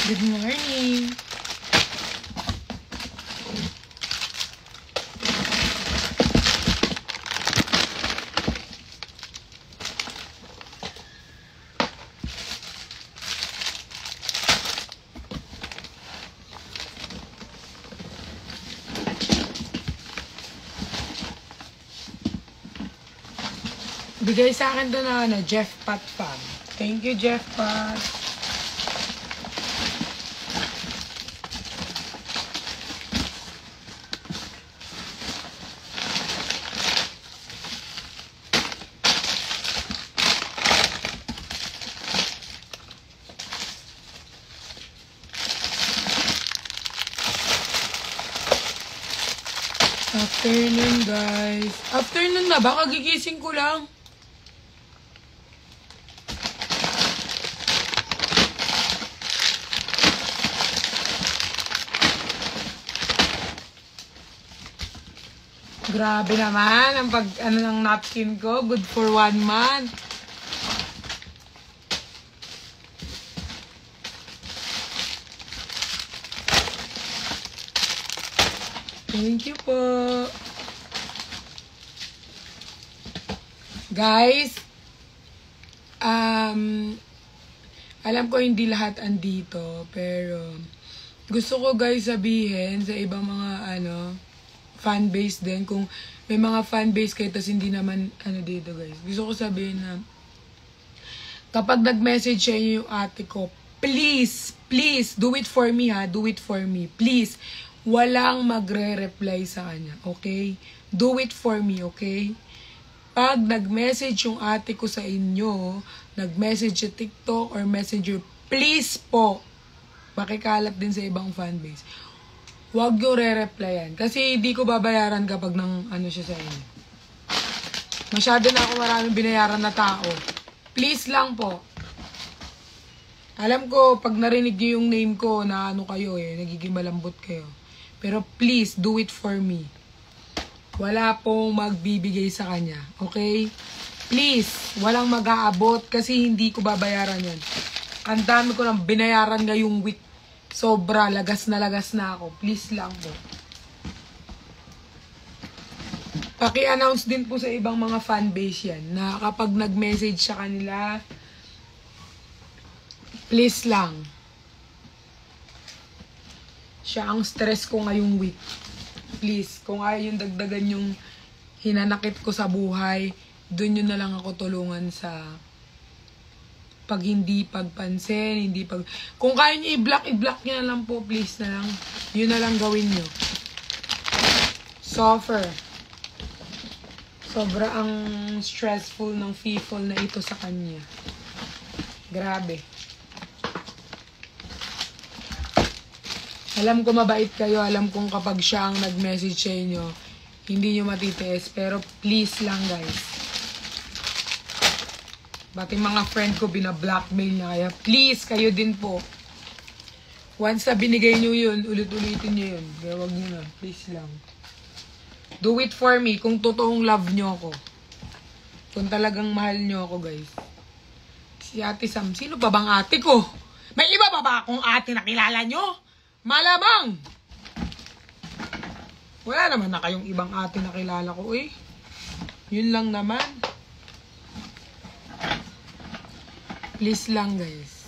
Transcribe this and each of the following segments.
Good morning. Bigay sa akin doon na Jeff Pat Fan. Thank you, Jeff Pat. Afternoon, guys. Afternoon na ba? Kagigising ko lang. Grabe naman ang ng napkin ko. Good for 1 month. Thank you po. Guys, alam ko hindi lahat andito, pero gusto ko guys sabihin sa ibang mga fanbase din, kung may mga fanbase kayo tas hindi naman dito guys. Gusto ko sabihin na kapag nag-message sa inyo yung ate ko, please do it for me ha, do it for me. Please, walang magre-reply sa kanya, okay? Do it for me, okay? Pag nag-message yung ate ko sa inyo, nag-message sa TikTok or Messenger, please po, makikalat din sa ibang fanbase. Huwag nyo re-replyan. Kasi hindi ko babayaran kapag siya sa inyo. Masyado na ako maraming binayaran na tao. Please lang po. Alam ko, pag narinig nyo yung name ko, na kayo nagiging malambot kayo. Pero please, do it for me. Wala pong magbibigay sa kanya. Okay? Please, walang mag-aabot kasi hindi ko babayaran yan. Ang dami ko nang binayaran ngayong week. Sobra, lagas na ako. Please lang po. Paki-announce din po sa ibang mga fanbase yan na kapag nag-message sa kanila, please lang. Siya ang stress ko ngayong week. Please, kung ayaw yung dagdagan yung hinanakit ko sa buhay, dun yun na lang ako tulungan sa pag hindi pagpansin, kung kaya nyo i-block nyo na lang po, please na lang. Yun na lang gawin nyo. Suffer. Sobra ang stressful ng people na ito sa kanya. Grabe. Alam ko mabait kayo, alam kong kapag siya ang nag-message sa inyo, hindi nyo matitiis, pero please lang guys. Pati mga friend ko bina-blackmail na, kaya please kayo din po. Once na binigay nyo yun, ulit-ulitin nyo yun. Kaya wag nyo na, please lang. Do it for me kung totoong love nyo ako. Kung talagang mahal nyo ako guys. Si Ate Sam, sino ba bang ate ko? May iba ba akong ate na kilala nyo? Malamang! Wala naman na kayong ibang ate na kilala ko eh. Yun lang naman. Please lang guys.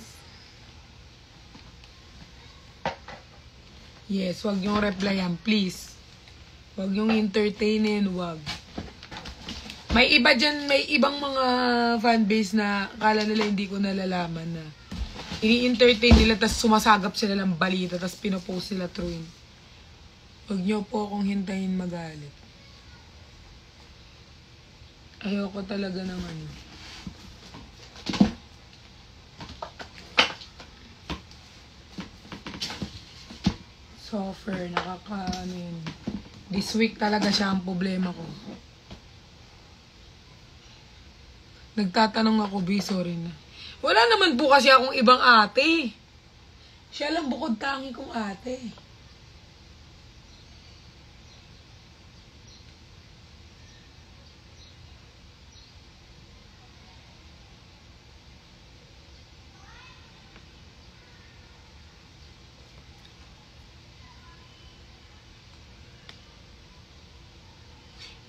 Yes, wag yung replyan, please. Wag yung entertainin, wag. May iba dyan, may ibang mga fanbase na akala nila hindi ko nalalaman na ini-entertain nila, tas sumasagap sila ng balita, tas pinopost sila through. Wag nyo po akong hintayin magalit. Ayoko talaga ng suffer, this week talaga siya ang problema ko. Nagtatanong ako, sorry na. Wala naman po kasi akong ibang ate. Siya lang bukod tangi kong ate.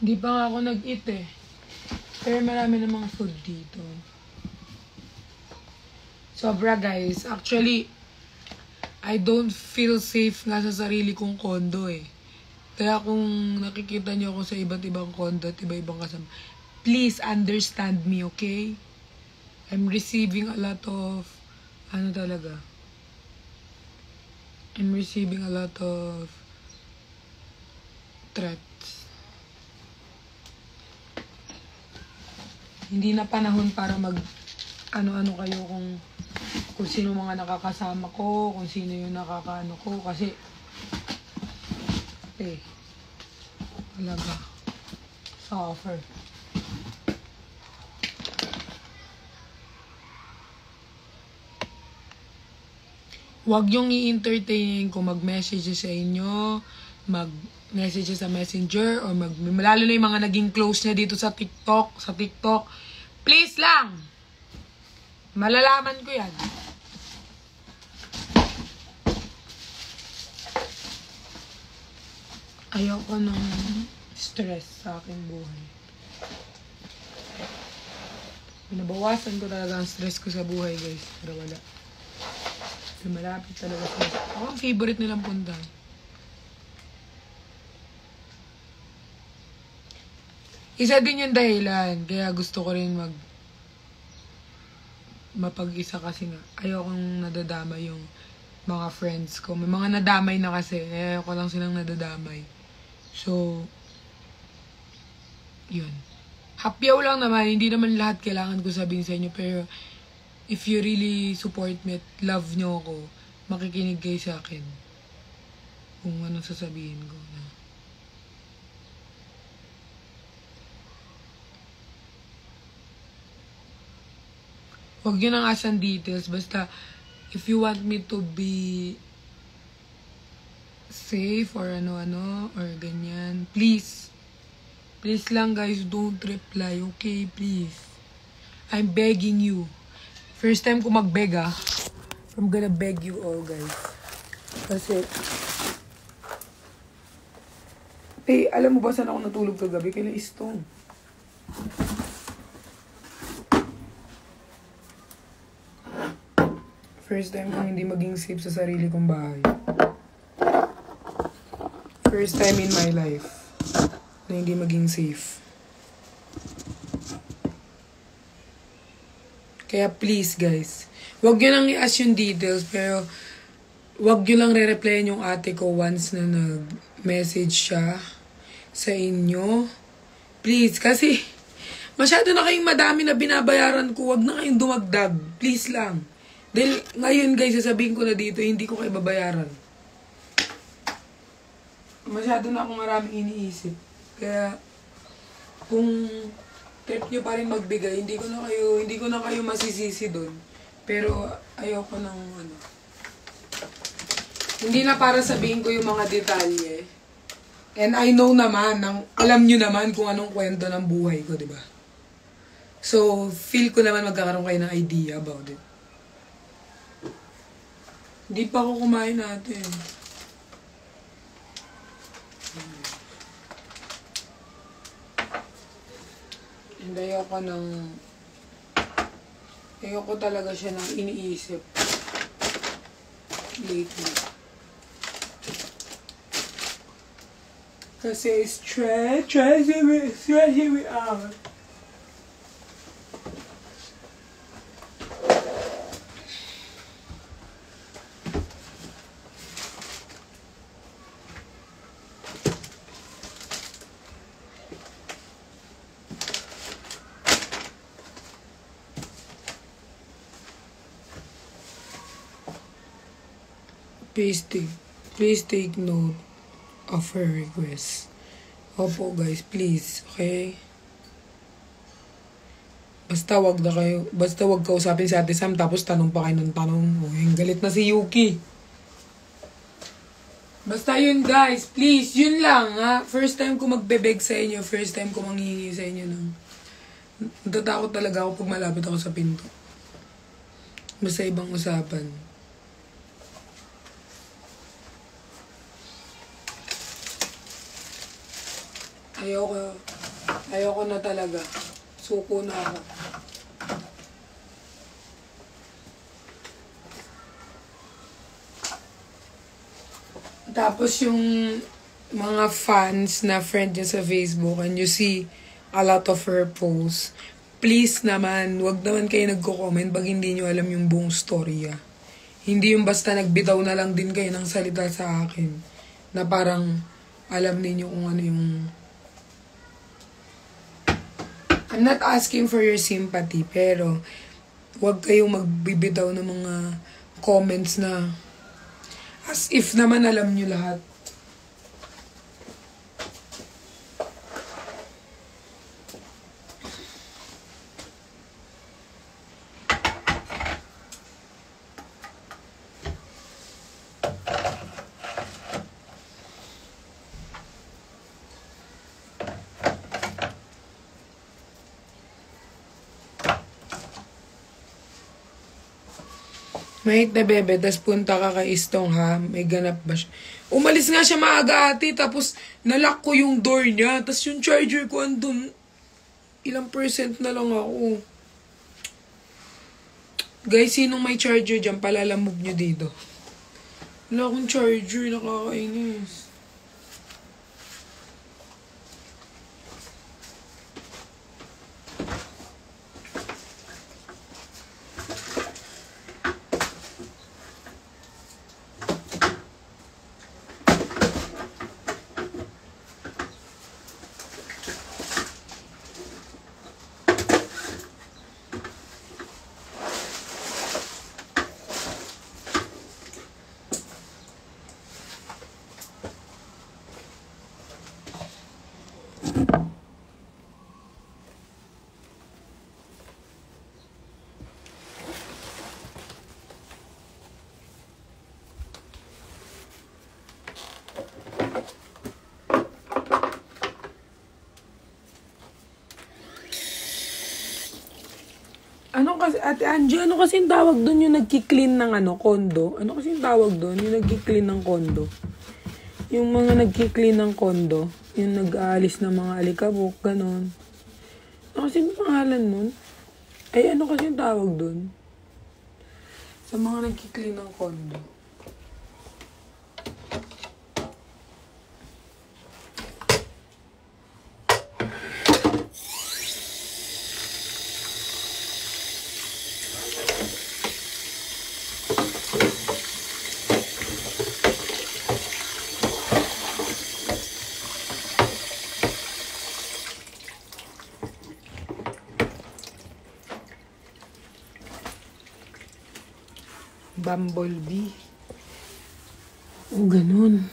Hindi pa nga ako nag-eat eh. Pero marami na mga food dito. Sobra guys. Actually, I don't feel safe nga sa sarili kong condo eh. Kaya kung nakikita niyo ako sa iba't ibang condo at iba-ibang kasama, please understand me, okay? I'm receiving a lot of, I'm receiving a lot of threats. Hindi na panahon para mag ano-ano kayo kung sino mga nakakasama ko, kung sino yung nakakaano ko, kasi talaga suffer. Huwag yung i-entertain kung mag-message sa inyo, mag-message sa messenger, or lalo na yung mga naging close niya dito sa TikTok. Please lang! Malalaman ko yan. Ayoko ng stress sa aking buhay. Binabawasan ko talaga ang stress ko sa buhay, guys. Pero wala. Malapit talaga sa ako. Ang favorite nilang puntahan. Isa din yung dahilan. Kaya gusto ko rin mapag-isa kasi nga. Ayokong nadadama yung mga friends ko. May mga nadamay na kasi. Ayoko lang silang nadadamay. So, yun. Hapyaw lang naman. Hindi naman lahat kailangan ko sabihin sa inyo. Pero, if you really support me at love nyo ako, makikinig kayo sa akin. Kung anong sasabihin ko. Huwag nyo nang asan details. Basta, if you want me to be safe or ano-ano or ganyan, please. Please lang guys, don't reply. Okay, please. I'm begging you. First time ko mag-beg I'm gonna beg you all guys. Kasi, alam mo ba saan ako natulog kagabi? Kailan istong. First time kong hindi maging safe sa sarili kong bahay. First time in my life na hindi maging safe. Kaya please guys, wag nyo lang i-ask yung details, pero wag nyo lang re-replyan yung ate ko once na nag-message siya sa inyo. Please, kasi masyado na kayong madami na binabayaran ko, wag na kayong dumagdag. Please lang. Dahil ngayon guys, sasabihin ko na dito, hindi ko kayo babayaran. Masyado na akong maraming iniisip. Kaya, kung trip nyo pa rin magbigay, hindi ko na kayo masisisi doon. Pero, ayoko ng hindi na para sabihin ko yung mga detalye. And I know naman, alam nyo naman kung anong kwento ng buhay ko, di ba? So, feel ko naman magkakaroon kayo ng idea about it. Hindi pa ako kumain natin. And ayoko talaga siya nang iniisip lately. Kasi stressing me out. Please take note of her request. Opo guys, please, okay? Basta wag kausapin si Ate Sam tapos tanong pa kayo ng tanong. Yung galit na si Yuki. Basta yun guys, please, yun lang ha. First time ko magbebeg sa inyo, first time ko manghihingi sa inyo ng natatakot talaga ako pag malapit ako sa pinto. Basta ibang usapan. Ayoko na talaga. Suko na ako. Tapos yung mga fans na friend niya sa Facebook and you see a lot of her posts, please naman, wag naman kayo nagko-comment pag hindi nyo alam yung buong storya. Hindi yung basta nagbitaw na lang din kayo ng salita sa akin na parang alam niyo kung ano yung... I'm not asking for your sympathy, pero wag kayong magbibitaw ng mga comments na as if naman alam nyo lahat. Mahit na bebe, tas punta ka kay Istong ha, may ganap ba siya? Umalis nga siya maaga ate, tapos nalock ko yung door niya, tas yung charger ko andun, ilang percent na lang ako. Guys, sinong may charger dyan, palalamog nyo dito. Wala akong charger, nakakainis. Ano kasi, Ate Angie, ano kasi yung tawag doon yung nagki-clean ng kondo? Ano kasi yung tawag doon yung nagki-clean ng kondo? Yung mga nagki-clean ng kondo, yung nag-aalis ng mga alikabok, ganon. Ano kasi yung pangalan nun? Ay, ano kasi yung tawag doon? Sa mga nagki-clean ng kondo. Bumblebee. O, ganun.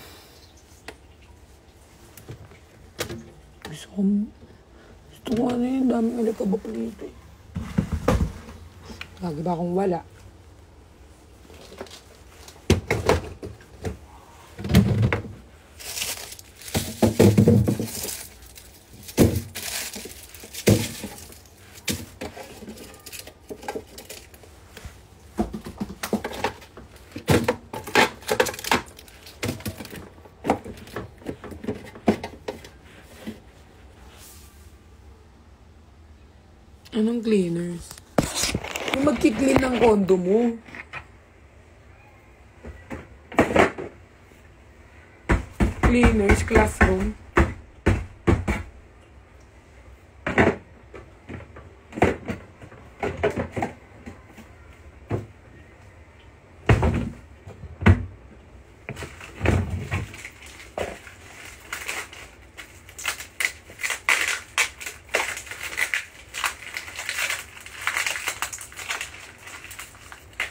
Gusto ko ano yun, daming alikabok dito eh. Lagi ba akong wala? Anong cleaners? Yung magki-clean ng kondo mo. Cleaners, classroom.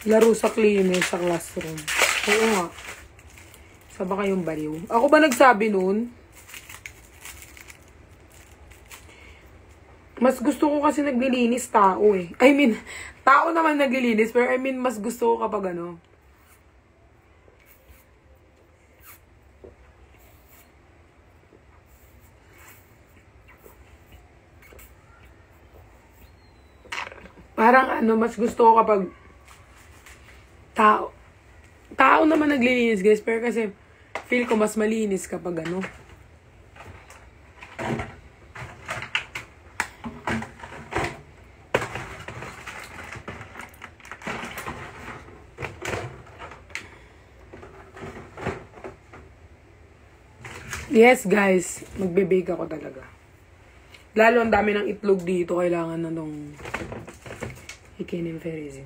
Laro sa cleaner sa classroom. Oo nga. Saba kayong baliw. Ako ba nagsabi nun? Mas gusto ko kasi naglilinis tao eh. I mean, tao naman naglilinis. Pero I mean, mas gusto ko kapag ano. Parang ano, mas gusto ko kapag tao naman naglilinis, guys. Pero kasi, feel ko mas malinis kapag ano. Yes, guys. Magbe-bake ako talaga. Lalo ang dami ng itlog dito. Kailangan na nung ikiniferizin.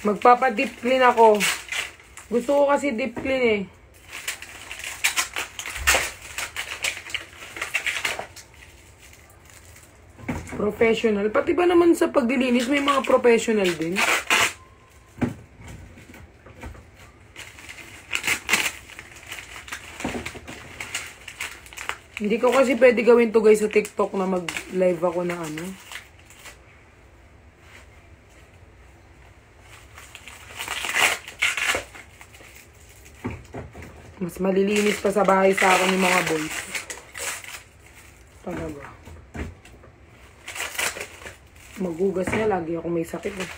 Magpapa-deep clean ako. Gusto ko kasi deep clean eh. Professional. Pati ba naman sa pagdilinis may mga professional din? Hindi ko kasi pwede gawin to guys sa TikTok na mag-live ako na ano. Mas malilinis pa sa bahay sa akin yung mga boys. Talaga. Magugas niya, lagi ako may sakit eh.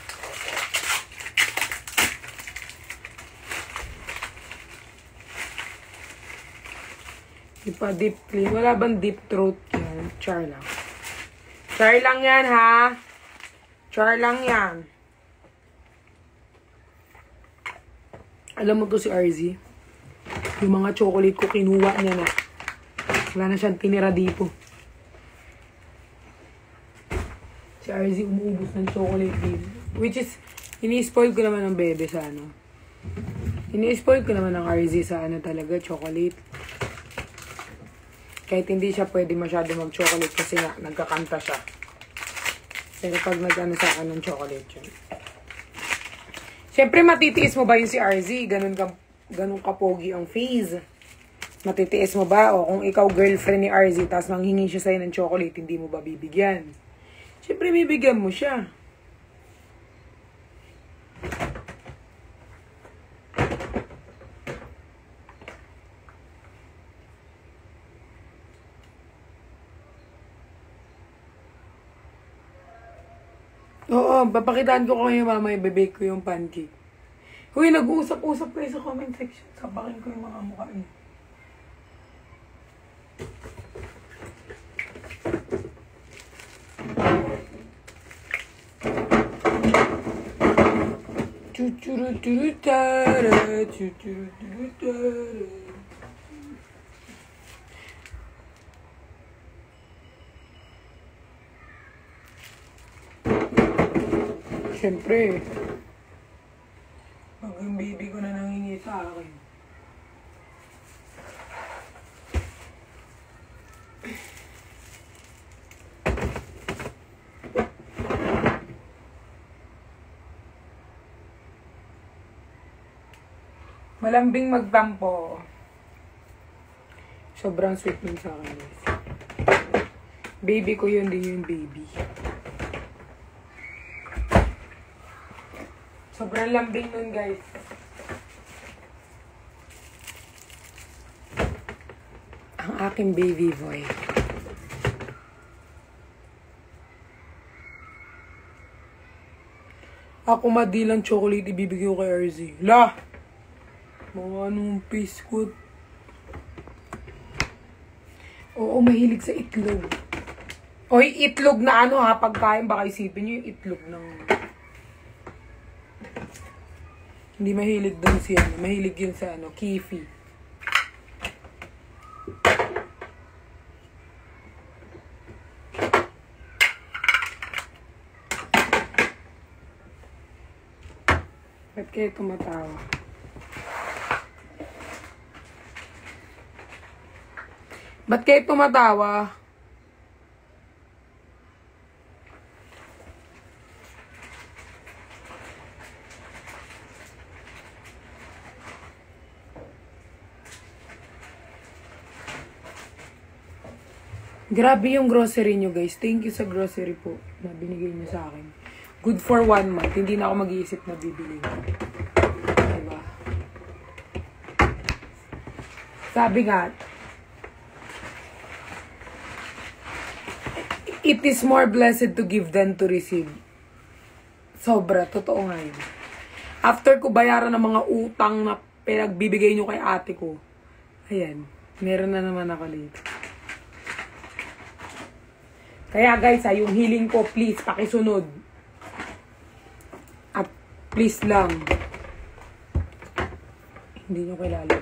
Ipa-deep clean. Wala bang deep throat yan? Char lang. Char lang yan ha. Char lang yan. Alam mo to si RZ? Yung mga chocolate ko, kinuha niya na. Wala na siyang tinira dito. Si RZ umuubos ng chocolate dito. Which is, ini-spoil ko naman ng bebe sa ano. Ini-spoil ko naman ng RZ sa ano talaga, chocolate. Kahit hindi siya pwede masyado mag-chocolate kasi nga, nagkakanta siya. Pero pag nag-ano sa akin ng chocolate yun. Siyempre, matitiis mo ba yun si RZ? Ganun kapogi ang face. Matitiis mo ba? O kung ikaw girlfriend ni RZ, tapos manghingi siya sa'yo ng chocolate, hindi mo ba bibigyan? Siyempre, bibigyan mo siya. Oo, papakitaan ko kayo mamaya, bebake ko yung pancake. Uy, nag-uusap-usap kayo sa comment section. Sabakin ko yung mga mukha niyo. Chuchuruturutara, chuchuruturutara. Siyempre, pag yung baby ko na nangingi sa akin. Malambing magtampo. Sobrang sweet nun sa akin, guys. Baby ko yun, din yung baby. Sobrang lambing nun, guys. Ang aking baby boy. Ako madilang chocolate ibibigay ko kay RZ. La! Mga anong biscuit. Oo, mahilig sa itlog. Oy, itlog na ano ha, pagkain baka isipin nyo yung itlog ng... Hindi mahilig doon siya. Mahilig yun sa ano, kifi. Ba't kayo tumatawa? Ba't kayo tumatawa? Grabe yung grocery nyo, guys. Thank you sa grocery po na binigay nyo sa akin. Good for 1 month. Hindi na ako mag-iisip na bibili. Diba? Sabi nga, it is more blessed to give than to receive. Sobra. Totoo nga yun. After ko bayaran ng mga utang na pinagbibigay nyo kay ate ko, ayan, meron na naman ako dito. Kaya guys, yung healing ko, please, pakisunod. Please lang. Hindi nyo kilala.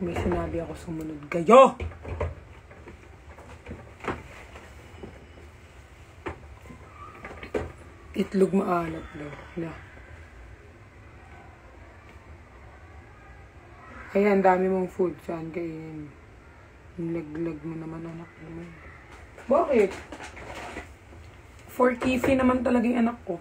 May sinabi ako sumunod kayo. Itlog maalat daw. Na. Kaya ang dami mong food. Saan kainin? Laglag mo naman anak naman. Bakit? For Kifi naman talaga yung anak ko.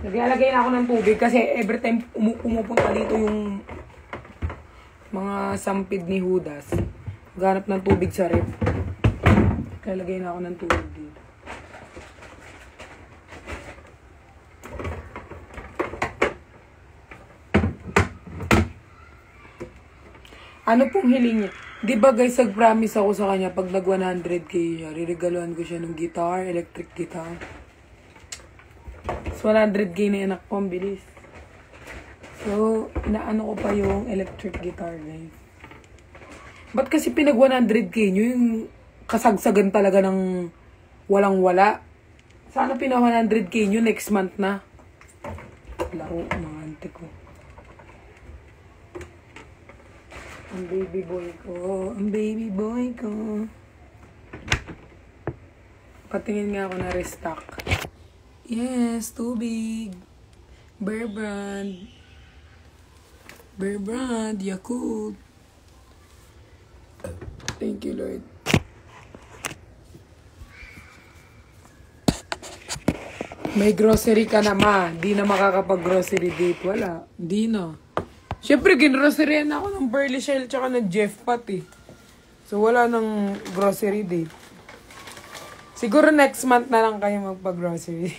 Naglalagay na ako ng tubig kasi every time pumupunta dito yung mga sampid ni Judas. Ganap ng tubig sa ref. Naglalagay na ako ng tubig dito. Ano pong hiling niya? Di ba guys, nag-promise ako sa kanya pag nag 100k siya, riregaluhan ko siya ng guitar, electric guitar. 100k na anak ko, ang bilis. So, inaano ko pa yung electric guitar, guys. Ba't kasi pinag 100k nyo yung kasagsagan talaga ng walang-wala? Sana pinag 100k nyo next month na. Laro, mga ante ko. Ang baby boy ko, ang baby boy ko. Patingin nga ako na restock. Yes, tubig. Bear Brand. Bear Brand, Yakult. Thank you, Lord. May grocery ka naman. Di na makakapag-grocery date. Wala. Di na. Siyempre, ginroceryan ako ng Burley Shell tsaka ng Jeff pati. So, wala ng grocery date. Siguro next month na lang kayo magpa-grocery.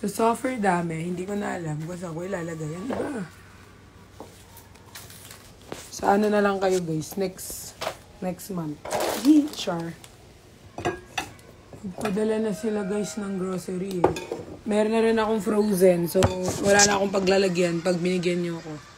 So, software dami. Hindi ko na alam kung saan ko ilalagay. Yan iba. Sa ano na lang kayo guys. Next month. Char. Padala na sila guys ng grocery eh. Meron na rin akong frozen. So, wala na akong paglalagyan pag binigyan niyo ako.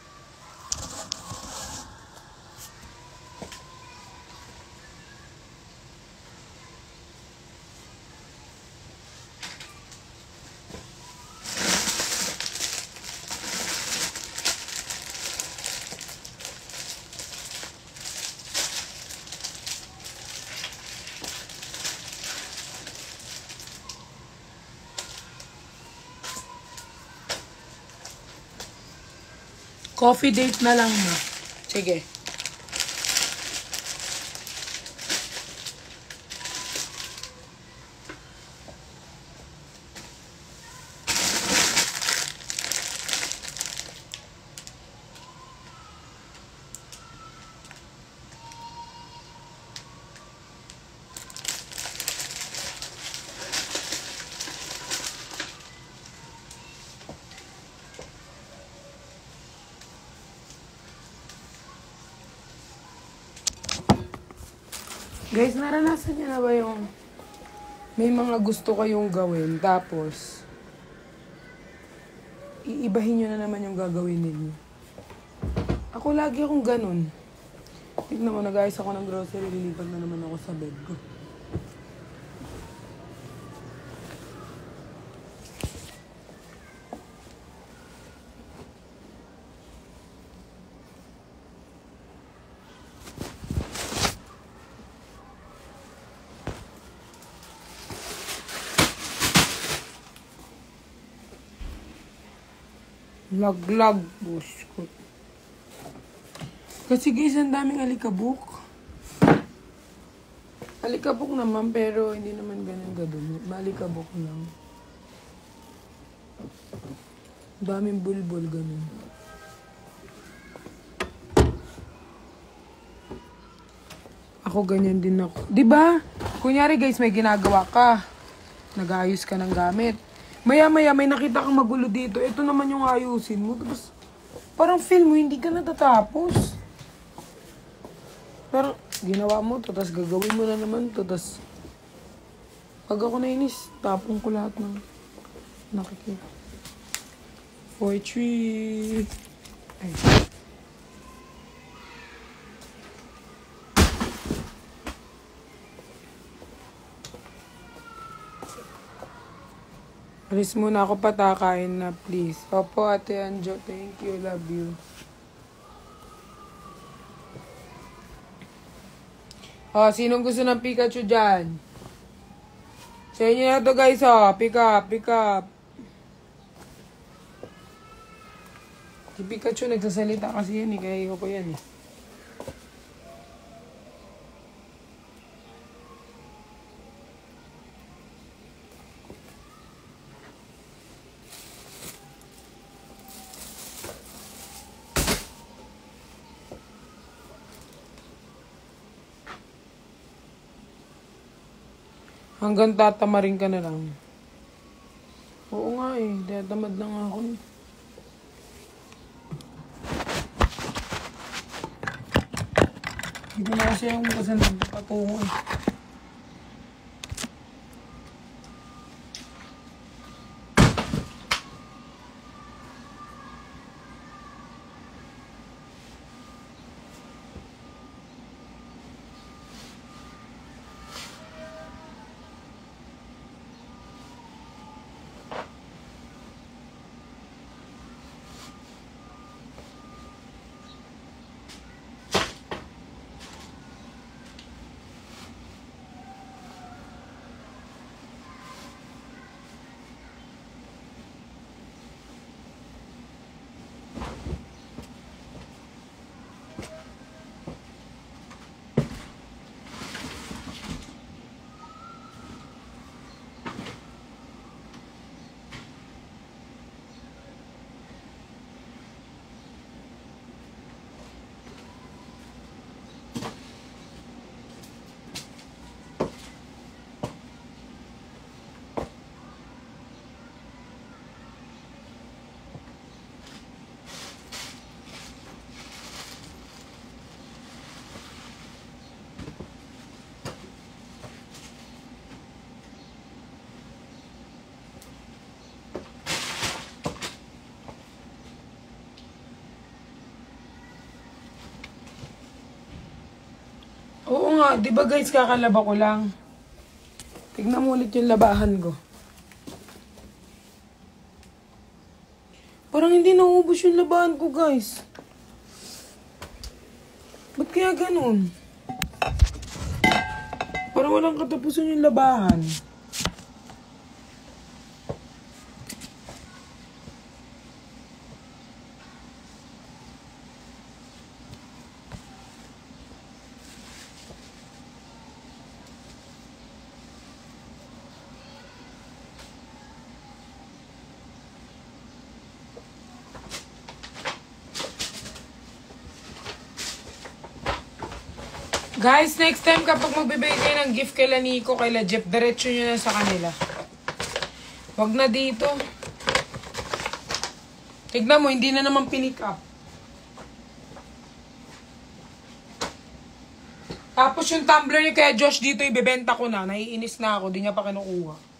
Coffee date na lang na. Sige. Guys, naranasan niyo na ba yung may mga gusto kayong gawin, tapos iibahin nyo na naman yung gagawin ninyo? Ako lagi akong ganun. Tignan mo, nag-ayos ako ng grocery, lilipat na naman ako sa bed ko. Laglag, boss ko. Kasi guys, ang daming alikabok. Alikabok naman, pero hindi naman ganun gadun. Malikabok lang. Daming bulbul, ganun. Ako ganyan din ako. Diba? Kunyari guys, may ginagawa ka. Nag-ayos ka ng gamit. Maya-maya may nakita kang magulo dito. Ito naman yung ayusin mo. Tapos, parang feel mo, hindi ka natatapos. Parang, ginawa mo to, tapos gagawin mo na naman to, tapos pag ako nainis, tapong ko lahat ng nakikita. 4-3. Ay. Alis muna ako, patakain na, please. Opo, Ate Anjo. Thank you. Love you. Oh, sinong gusto ng Pikachu dyan? Sa inyo na to, guys, oh. Pick up, pick up. Si Pikachu nagsasalita kasi yan, eh. Kaya ko yan, eh. Hanggang tatamarin ka na lang. Oo nga eh. Tatamad na nga ako eh. Hindi na kasi yung kasi nagpatungo eh. Oo nga, di ba guys, kakalaba ko lang. Tignan mo ulit yung labahan ko. Parang hindi nauubos yung labahan ko, guys. Ba't kaya ganun? Parang walang katapusan yung labahan. Guys, next time kapag magbibigay kayo ng gift kay Nico, kay Jeff, diretso nyo na sa kanila. Wag na dito. Tignan mo, hindi na naman pinick up. Tapos yung tumbler ni kaya Josh dito, ibebenta ko na. Naiinis na ako, di niya pa kinukuha.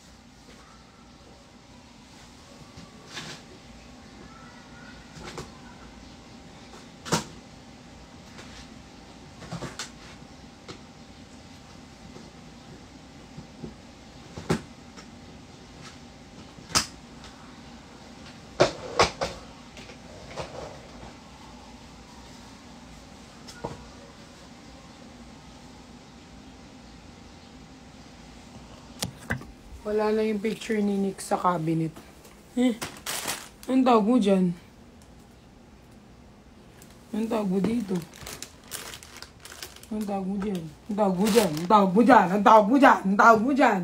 Wala na yung picture ni Nick sa cabinet. Anong tawag mo dyan? Anong tawag mo dito? Anong tawag mo dyan? Anong tawag mo dyan? Anong tawag mo dyan? Anong tawag mo dyan? Anong tawag mo dyan?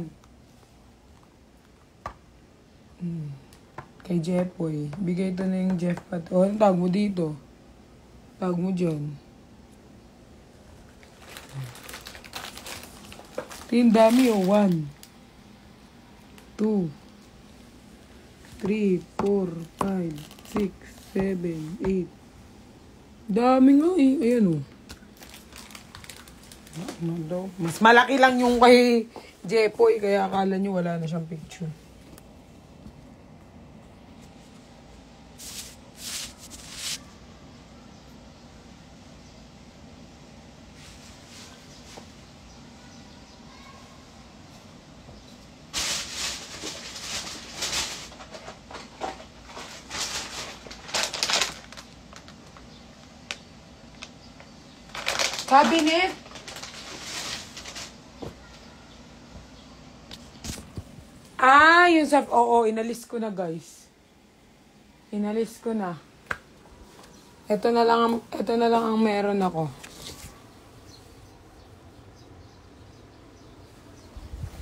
Kay Jeffoy. Bigay ito na yung Jeff pat. O, anong tawag mo dito? Tawag mo dyan. Ito yung dami o. 1, 2, 3, 4, 5, 6, 7, 8. Dami nga eh. Ayan o. Ano daw? Mas malaki lang yung kay Jepoy, kaya akala nyo wala na siyang picture. Cabinet? Yun sa... Oo, inalis ko na, guys. Inalis ko na. Ito na lang ang meron ako.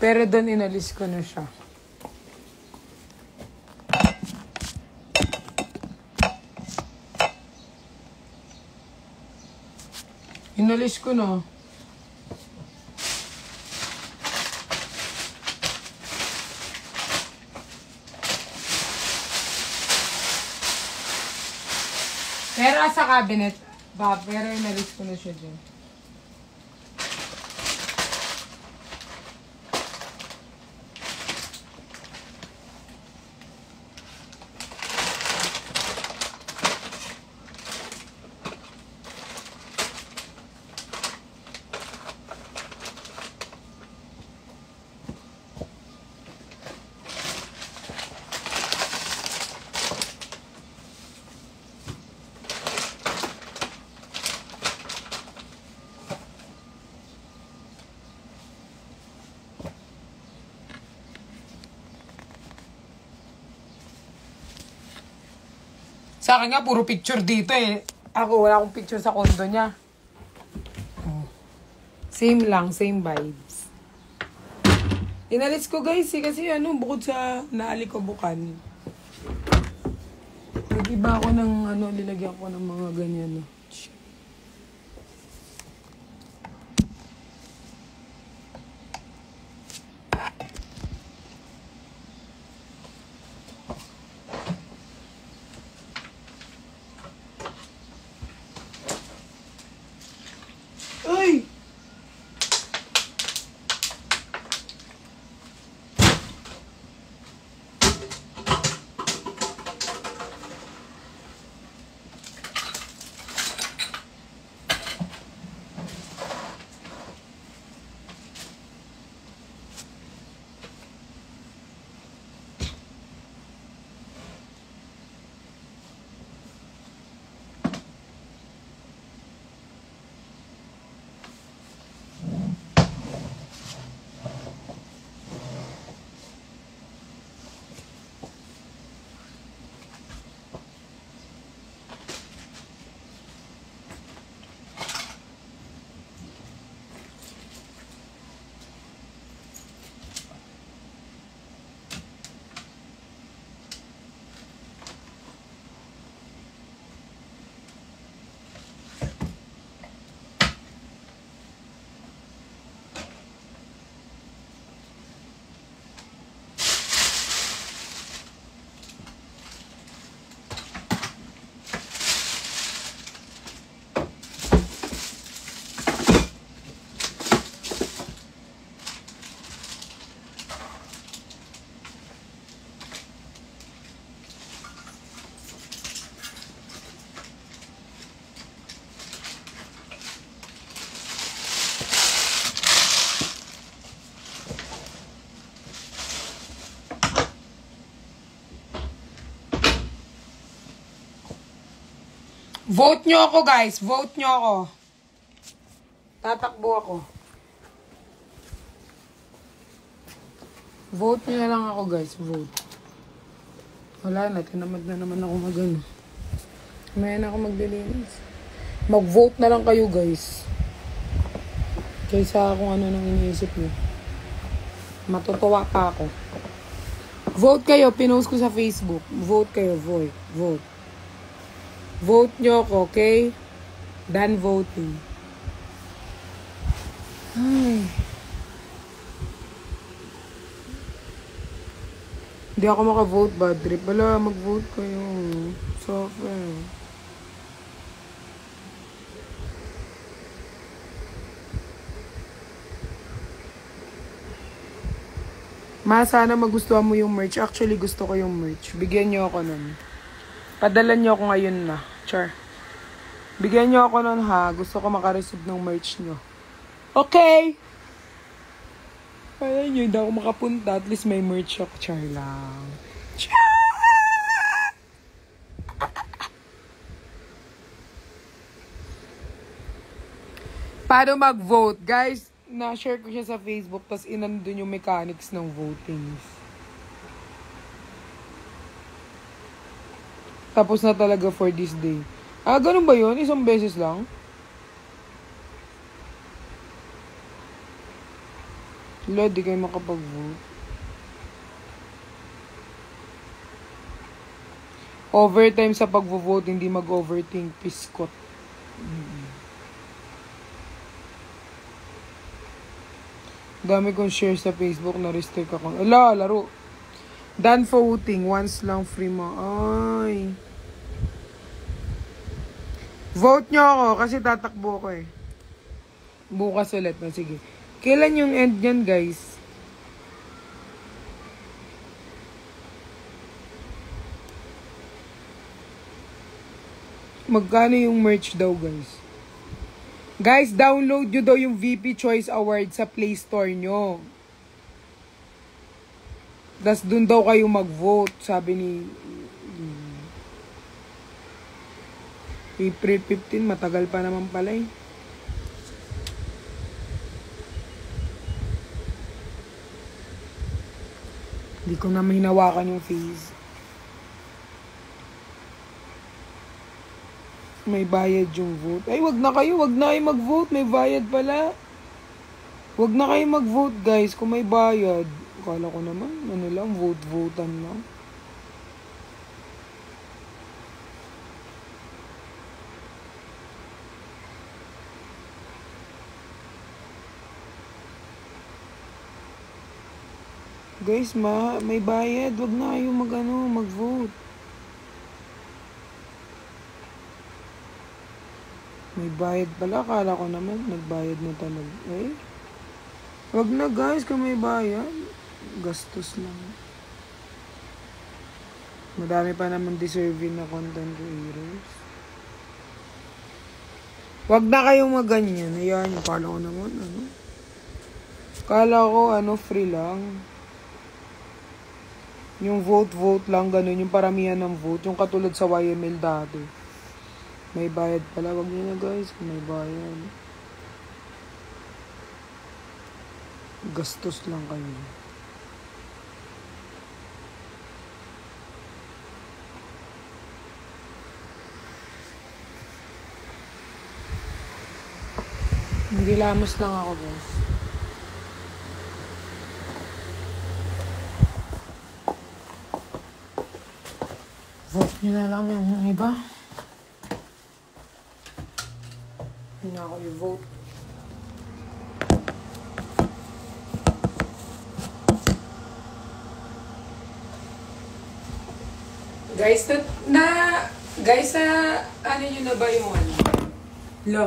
Pero doon inalis ko na siya. Inalis ko na. Pero sa cabinet, pero inalis ko na siya dyan. Sa akin nga, puro picture dito eh. Ako, wala akong picture sa condo niya. Oh. Same lang, same vibes. Inalis ko guys eh, kasi bukod sa naalikobukan. Nag-iba ako ng nilagyan ko ng mga ganyan. Uy! Vote nyo ako, guys. Vote nyo ako. Tatakbo ako. Vote nyo na lang ako, guys. Vote. Wala na. Tinamad na naman ako mag-ano. May na ako maglilinis. Mag-vote na lang kayo, guys. Kaysa kung ano nang iniisip nyo. Matutuwa pa ako. Vote kayo. Pinost ko sa Facebook. Vote kayo. Vote. Vote. Vote nyo ako, okay? Done voting. Ay. Hindi ako maka-vote, bad trip. Wala, mag-vote kayo. Suffer. Sana magustuhan mo yung merch. Actually, gusto ko yung merch. Bigyan niyo ako nun. Padalan niyo ako ngayon na. Char. Bigyan niyo ako nun ha. Gusto ko makareceive ng merch niyo. Okay! Kaya nyo, hindi ako makapunta. At least may merch ako. Char lang. Char! Paano mag-vote? Guys, na-share ko siya sa Facebook, tapos inandun yung mechanics ng voting. Tapos na talaga for this day. Ganun ba yun? Isang beses lang? Lord, di kayo makapag-vote. Overtime sa pag-vote, hindi mag-overthink. Piskot. Dami kong share sa Facebook, na-restrict ako. Ala, laro. Done for voting. Once lang free mo. Ay. Vote nyo ako kasi tatakbo ko eh. Bukas ulit na. Sige. Kailan yung end yan, guys? Magkano yung merch daw, guys? Guys, download nyo daw yung VP Choice Award sa Play Store nyo. Tas dun daw kayo mag-vote, sabi ni April 15, matagal pa naman pala eh. Hindi ko na hinawakan yung face. May bayad yung vote. Ay, wag na kayo mag-vote. May bayad pala. Wag na kayo mag-vote, guys, kung may bayad. Akala ko naman, ano lang, vote-votan lang. Guys, may bayad. Wag na kayo mag-vote. May bayad pala. Akala ko naman, nagbayad na talaga. Eh? Wag na, guys, kung may bayad. Gastos lang. Madami pa naman deserving na content creators. Wag na kayong maganyan. Ayan, akala ko naman, Akala ko, free lang. Yung vote lang, ganun. Yung paramihan ng vote. Yung katulad sa YML dati. May bayad pala. Wag nyo na, guys. May bayad. Gastos lang kayo. Hindi lamos lang ako, guys. Vote nyo na lang yung iba. Hindi na ako i-vote. Guys, guys, ano nyo na ba yung ano? Lo.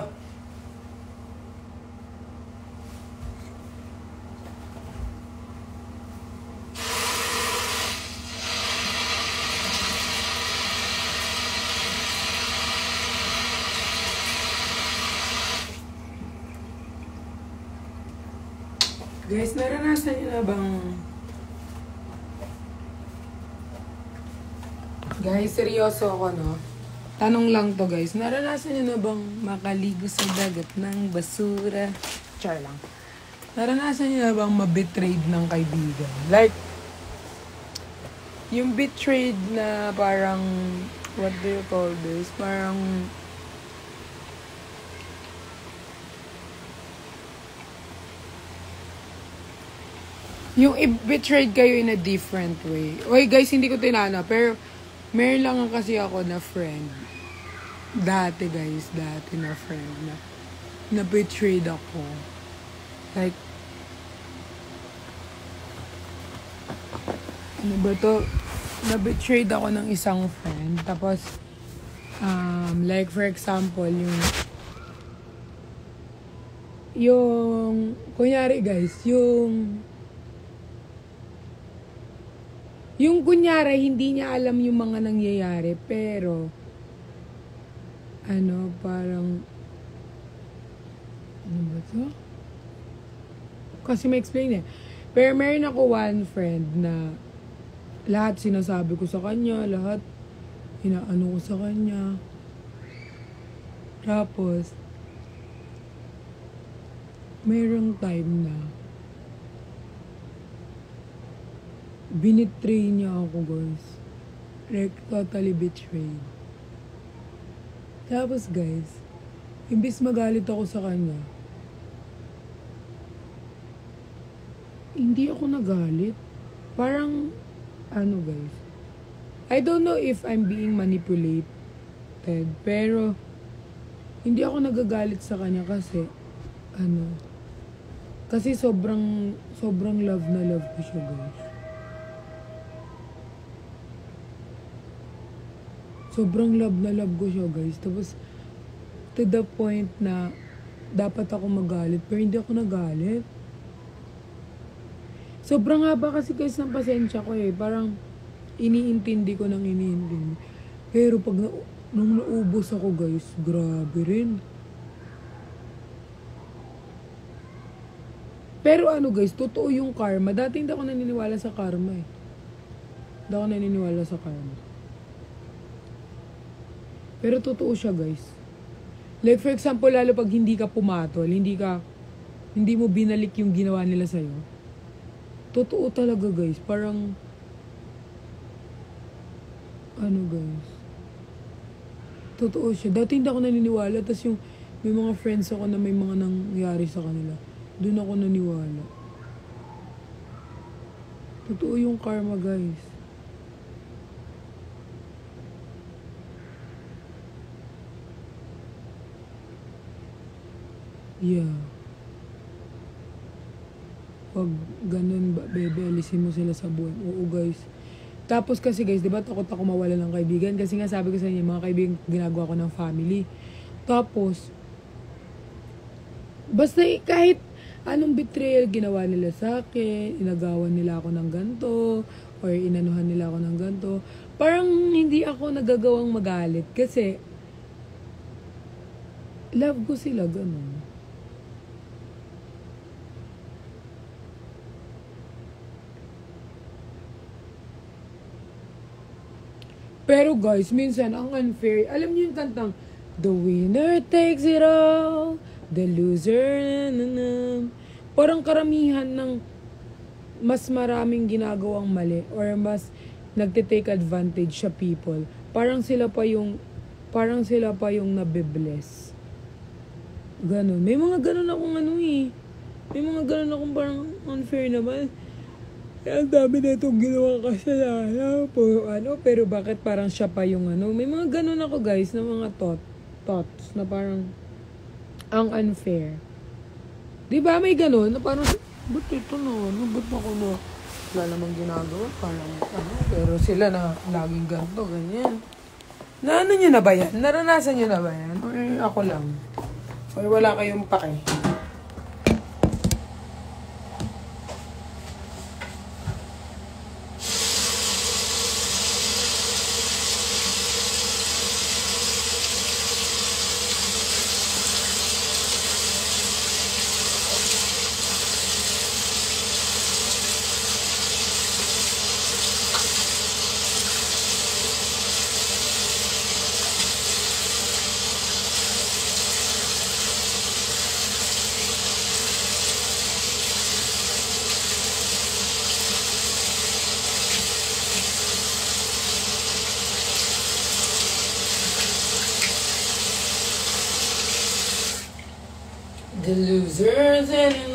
Guys, naranasan nyo na bang... Guys, seryoso ako, no? Tanong lang to, guys. Naranasan nyo na bang makaligo sa dagat ng basura? Char lang. Naranasan nyo na bang mabetrayed ng kaibigan? Like, yung betrayed na parang... What do you call this? Parang... Yung i-betrayed kayo in a different way. Oy, guys, hindi ko tinana. Pero, meron lang kasi ako na friend. Dati, guys. Dati na friend. Na-betrayed ako. Like, ano ba to? Na-betrayed ako ng isang friend. Tapos, like, for example, kunyari, guys, Yung kunyari, hindi niya alam yung mga nangyayari, pero, parang, ano ba to? Kasi ma-explain eh. Pero meron ako one friend na lahat sinasabi ko sa kanya, lahat inaano ko sa kanya. Tapos, mayroong time na binitray niya ako, guys. Like, totally betrayed. Tapos, guys, imbis magalit ako sa kanya, hindi ako nagalit. Parang, guys, I don't know if I'm being manipulated, pero, hindi ako nagagalit sa kanya kasi, kasi sobrang love na love ko siya, guys. Sobrang love na love ko siya, guys. Tapos, to the point na dapat ako magalit, pero hindi ako nagalit. Sobrang haba kasi, guys, ng pasensya ko eh. Parang, iniintindi ko ng iniintindi. Pero pag nung naubos ako, guys, grabe rin. Pero guys, totoo yung karma. Dati hindi ako naniniwala sa karma eh. Hindi ako naniniwala sa karma. Pero totoo siya, guys. Like for example, lalo pag hindi ka pumatol, hindi mo binalik yung ginawa nila sa'yo. Totoo talaga, guys. Parang, guys. Totoo siya. Dati hindi ako naniniwala. Tapos yung, may mga friends ako na may mga nangyari sa kanila. Doon ako naniwala. Totoo yung karma, guys. Yeah. Pag ganun, bebe, alisin mo sila sa buhay. Oo, guys. Tapos kasi, guys, di ba takot ako mawala ng kaibigan? Kasi nga sabi ko sa inyo, mga kaibigan, ginagawa ko ng family. Tapos, basta kahit anong betrayal ginawa nila sa akin, inagawan nila ako ng ganto, or inanuhan nila ako ng ganto, parang hindi ako nagagawang magalit. Kasi, love ko sila, ganun. Pero guys, minsan ang unfair. Alam niyo yung kantang, the winner takes it all, the loser, parang karamihan ng mas maraming ginagawang mali or mas nagte-take advantage sa people. Parang sila pa yung nabibless. Ganon. May mga ganon akong May mga ganon akong parang unfair naman. Ang dami na itong ginawang kasalanan. Pero bakit parang siya pa yung May mga ganun ako, guys, na mga thoughts na parang ang unfair. Diba may ganun na parang, ba't ito ba't ako wala namang ginagawa? Parang, pero sila na laging ganito, ganyan. Na nyo na ba yan? Naranasan nyo na ba yan? Or ako lang? Or wala kayong pake? The losers and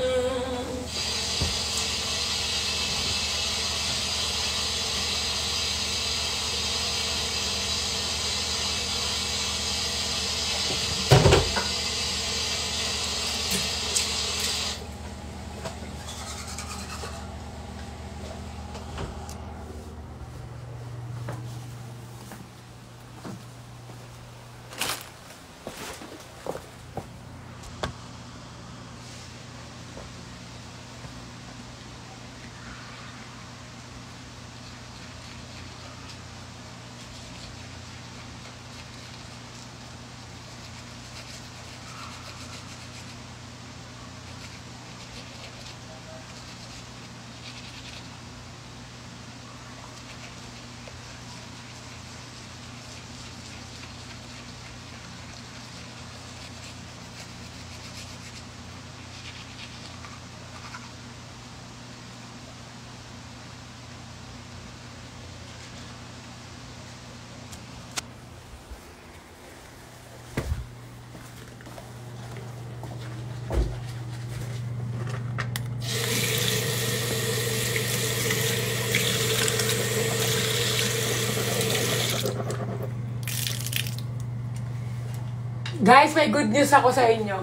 Guys, may good news ako sa inyo.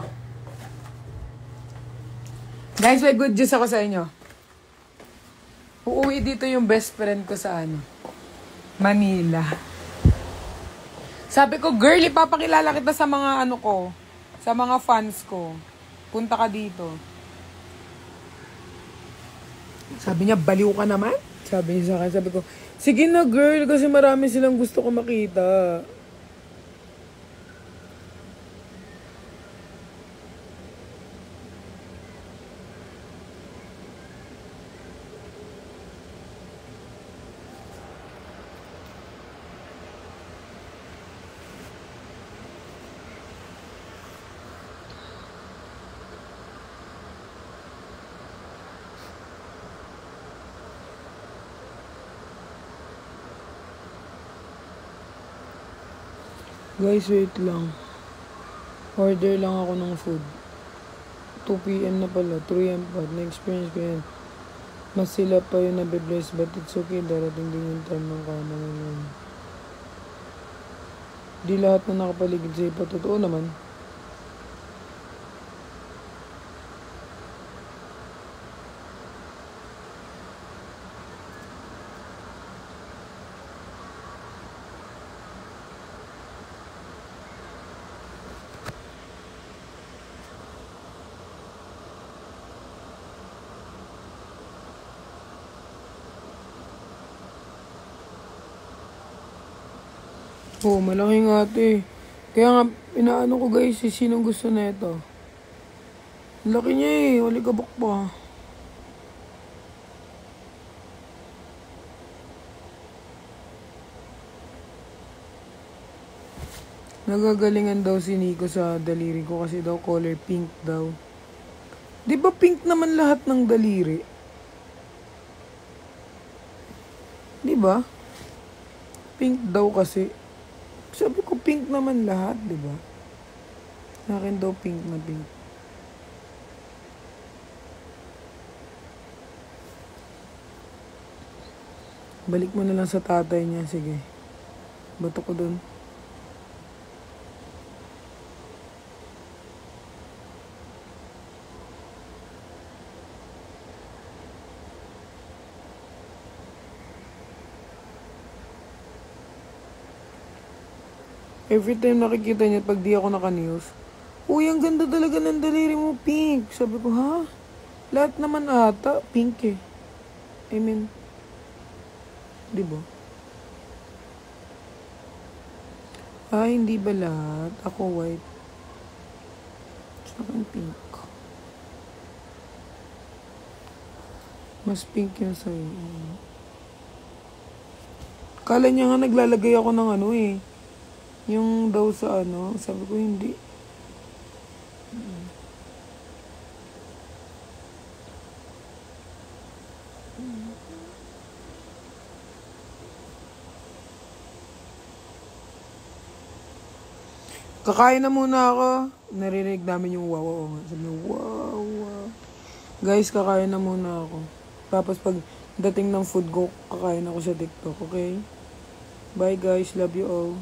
Guys, may good news ako sa inyo. Uuwi dito yung best friend ko sa Manila. Sabi ko, girl, ipapakilala kita sa mga ko, sa mga fans ko. Punta ka dito. Sabi niya, baliw ka naman? Sabi niya sa akin, sabi ko, sige na girl, kasi marami silang gusto ko makita. Guys, wait lang. Order lang ako ng food. 2 PM na pala. 3 AM pa. Na-experience ko yan. Mas sila pa yung nabibless, but it's okay. Darating din yung time ng kanan ngayon. Di lahat na nakapaligid sa'yo pa. Totoo naman. Oo, malaking ate. Kaya nga, inaano ko guys, sinong gusto na ito. Laki niya eh, waligabok pa. Nagagalingan daw si Nico sa daliri ko kasi daw color pink daw. Di ba pink naman lahat ng daliri? Di ba? Pink daw kasi. Sabi ko, pink naman lahat, di ba? Sa akin daw pink na pink. Balik mo na lang sa tatay niya, sige. Bato ko dun. Every time nakikita niya, pag di ako naka-news, uy, ang ganda talaga ng daliri mo, pink. Sabi ko, ha? Lahat naman ata, pink eh. I mean, di ba? Ay, hindi ba lahat? Ako white. Sa akin pink. Mas pink yun sa'yo. Kala niya nga naglalagay ako ng eh. Yung daw sa sabi ko hindi. Kakain na muna ako. Narinig namin yung wow. Sabi niya, wow. Guys, kakain na muna ako. Tapos pag dating ng food ko, kakain ako sa TikTok, okay? Bye guys, love you all.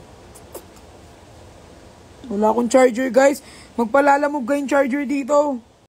Wala akong charger, guys. Magpalalamog kayong charger dito.